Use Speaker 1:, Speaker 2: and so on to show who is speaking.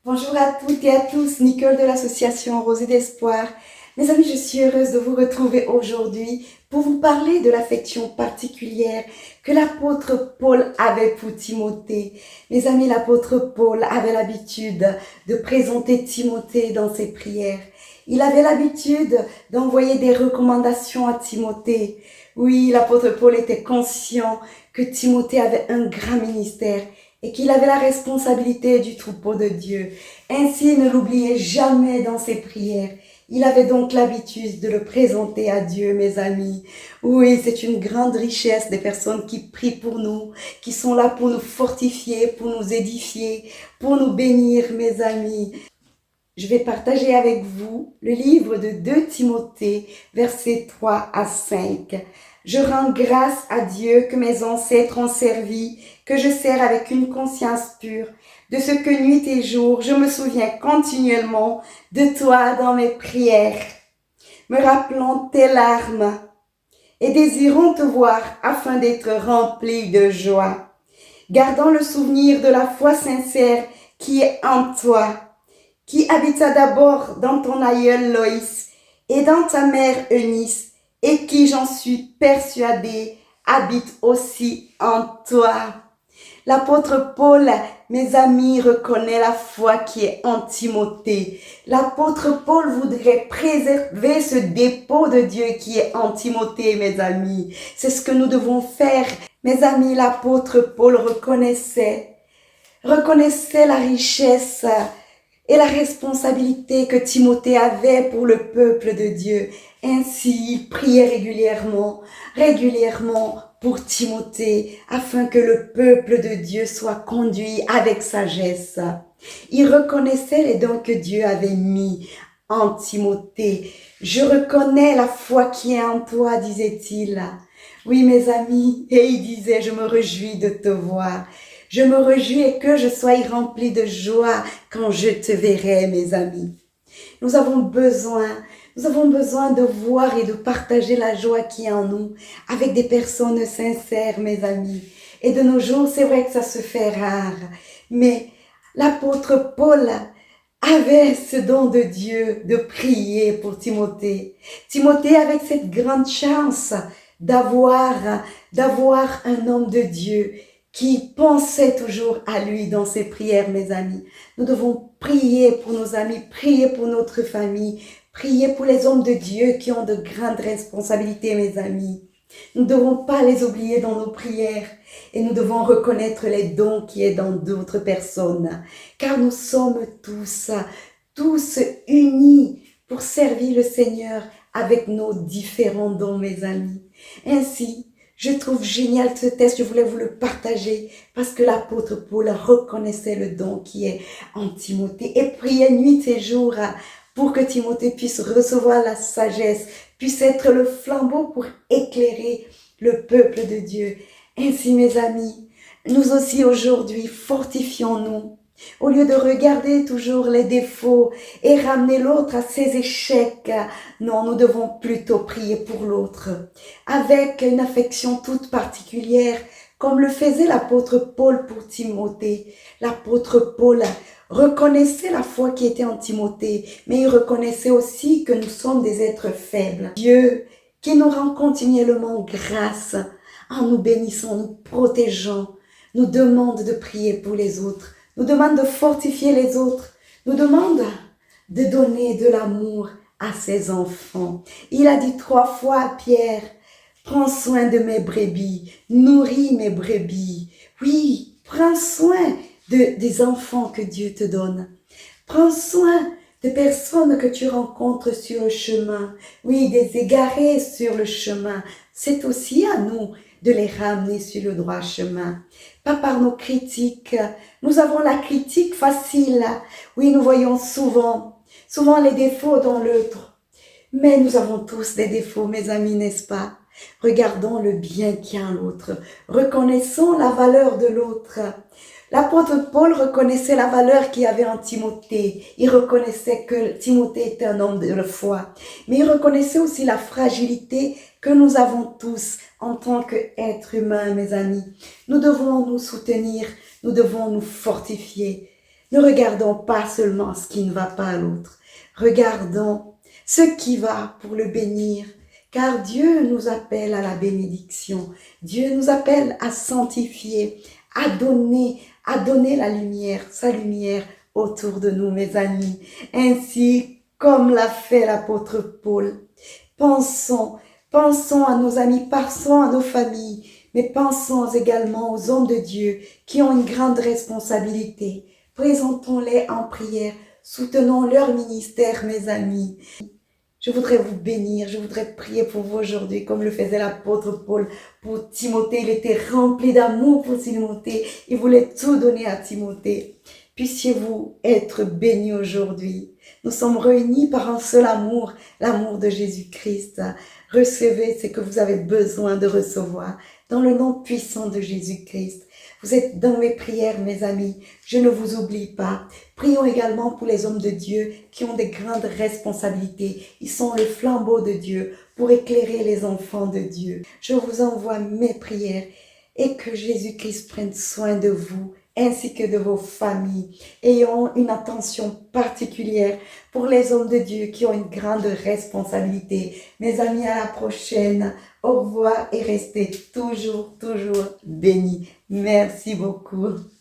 Speaker 1: Bonjour à toutes et à tous, Nicole de l'association Rosée d'Espoir. Mes amis, je suis heureuse de vous retrouver aujourd'hui pour vous parler de l'affection particulière que l'apôtre Paul avait pour Timothée. Mes amis, l'apôtre Paul avait l'habitude de présenter Timothée dans ses prières. Il avait l'habitude d'envoyer des recommandations à Timothée. Oui, l'apôtre Paul était conscient que Timothée avait un grand ministère et qu'il avait la responsabilité du troupeau de Dieu. Ainsi, il ne l'oubliait jamais dans ses prières. Il avait donc l'habitude de le présenter à Dieu, mes amis. Oui, c'est une grande richesse des personnes qui prient pour nous, qui sont là pour nous fortifier, pour nous édifier, pour nous bénir, mes amis. Je vais partager avec vous le livre de 2 Timothée, versets 3 à 5. Je rends grâce à Dieu que mes ancêtres ont servi, que je sers avec une conscience pure, de ce que nuit et jour je me souviens continuellement de toi dans mes prières, me rappelant tes larmes et désirant te voir afin d'être rempli de joie, gardant le souvenir de la foi sincère qui est en toi, qui habita d'abord dans ton aïeul Loïs et dans ta mère Eunice, et qui, j'en suis persuadée, habite aussi en toi. L'apôtre Paul, mes amis, reconnaît la foi qui est en Timothée. L'apôtre Paul voudrait préserver ce dépôt de Dieu qui est en Timothée, mes amis. C'est ce que nous devons faire. Mes amis, l'apôtre Paul reconnaissait la richesse et la responsabilité que Timothée avait pour le peuple de Dieu. Ainsi, il priait régulièrement pour Timothée, afin que le peuple de Dieu soit conduit avec sagesse. Il reconnaissait les dons que Dieu avait mis en Timothée. Je reconnais la foi qui est en toi, disait-il. Oui, mes amis, et il disait, je me réjouis de te voir. Je me réjouis et que je sois rempli de joie quand je te verrai, mes amis. Nous avons besoin de voir et de partager la joie qui est en nous avec des personnes sincères, mes amis. Et de nos jours, c'est vrai que ça se fait rare, mais l'apôtre Paul avait ce don de Dieu de prier pour Timothée. Timothée avec cette grande chance d'avoir un homme de Dieu qui pensait toujours à lui dans ses prières, mes amis. Nous devons prier pour nos amis, prier pour notre famille, prier pour les hommes de Dieu qui ont de grandes responsabilités, mes amis. Nous ne devons pas les oublier dans nos prières et nous devons reconnaître les dons qui est dans d'autres personnes, car nous sommes tous unis pour servir le Seigneur avec nos différents dons, mes amis. Ainsi, je trouve génial ce texte, je voulais vous le partager parce que l'apôtre Paul reconnaissait le don qui est en Timothée et priait nuit et jour pour que Timothée puisse recevoir la sagesse, puisse être le flambeau pour éclairer le peuple de Dieu. Ainsi, mes amis, nous aussi aujourd'hui, fortifions-nous. Au lieu de regarder toujours les défauts et ramener l'autre à ses échecs, non, nous devons plutôt prier pour l'autre, avec une affection toute particulière, comme le faisait l'apôtre Paul pour Timothée. L'apôtre Paul reconnaissait la foi qui était en Timothée, mais il reconnaissait aussi que nous sommes des êtres faibles. Dieu, qui nous rend continuellement grâce, en nous bénissant, nous protégeant, nous demande de prier pour les autres, nous demande de fortifier les autres, nous demande de donner de l'amour à ses enfants. Il a dit 3 fois à Pierre, prends soin de mes brebis, nourris mes brebis. Oui, prends soin des enfants que Dieu te donne. Prends soin des personnes que tu rencontres sur le chemin. Oui, des égarés sur le chemin. C'est aussi à nous de les ramener sur le droit chemin. Pas par nos critiques. Nous avons la critique facile. Oui, nous voyons souvent les défauts dans l'autre. Mais nous avons tous des défauts, mes amis, n'est-ce pas? Regardons le bien qu'il y a en l'autre. Reconnaissons la valeur de l'autre. L'apôtre Paul reconnaissait la valeur qu'il y avait en Timothée. Il reconnaissait que Timothée était un homme de foi. Mais il reconnaissait aussi la fragilité que nous avons tous en tant qu'êtres humains, mes amis. Nous devons nous soutenir, nous devons nous fortifier. Ne regardons pas seulement ce qui ne va pas à l'autre. Regardons ce qui va pour le bénir. Car Dieu nous appelle à la bénédiction. Dieu nous appelle à sanctifier, à donner la lumière, sa lumière autour de nous, mes amis. Ainsi comme l'a fait l'apôtre Paul. Pensons à nos amis, pensons à nos familles, mais pensons également aux hommes de Dieu qui ont une grande responsabilité. Présentons-les en prière, soutenons leur ministère, mes amis. Je voudrais vous bénir, je voudrais prier pour vous aujourd'hui, comme le faisait l'apôtre Paul pour Timothée. Il était rempli d'amour pour Timothée, il voulait tout donner à Timothée. Puissiez-vous être bénis aujourd'hui. Nous sommes réunis par un seul amour, l'amour de Jésus-Christ. Recevez ce que vous avez besoin de recevoir dans le nom puissant de Jésus-Christ. Vous êtes dans mes prières, mes amis. Je ne vous oublie pas. Prions également pour les hommes de Dieu qui ont des grandes responsabilités. Ils sont le flambeau de Dieu pour éclairer les enfants de Dieu. Je vous envoie mes prières et que Jésus-Christ prenne soin de vous ainsi que de vos familles. Ayons une attention particulière pour les hommes de Dieu qui ont une grande responsabilité. Mes amis, à la prochaine. Au revoir et restez toujours bénis. Merci beaucoup.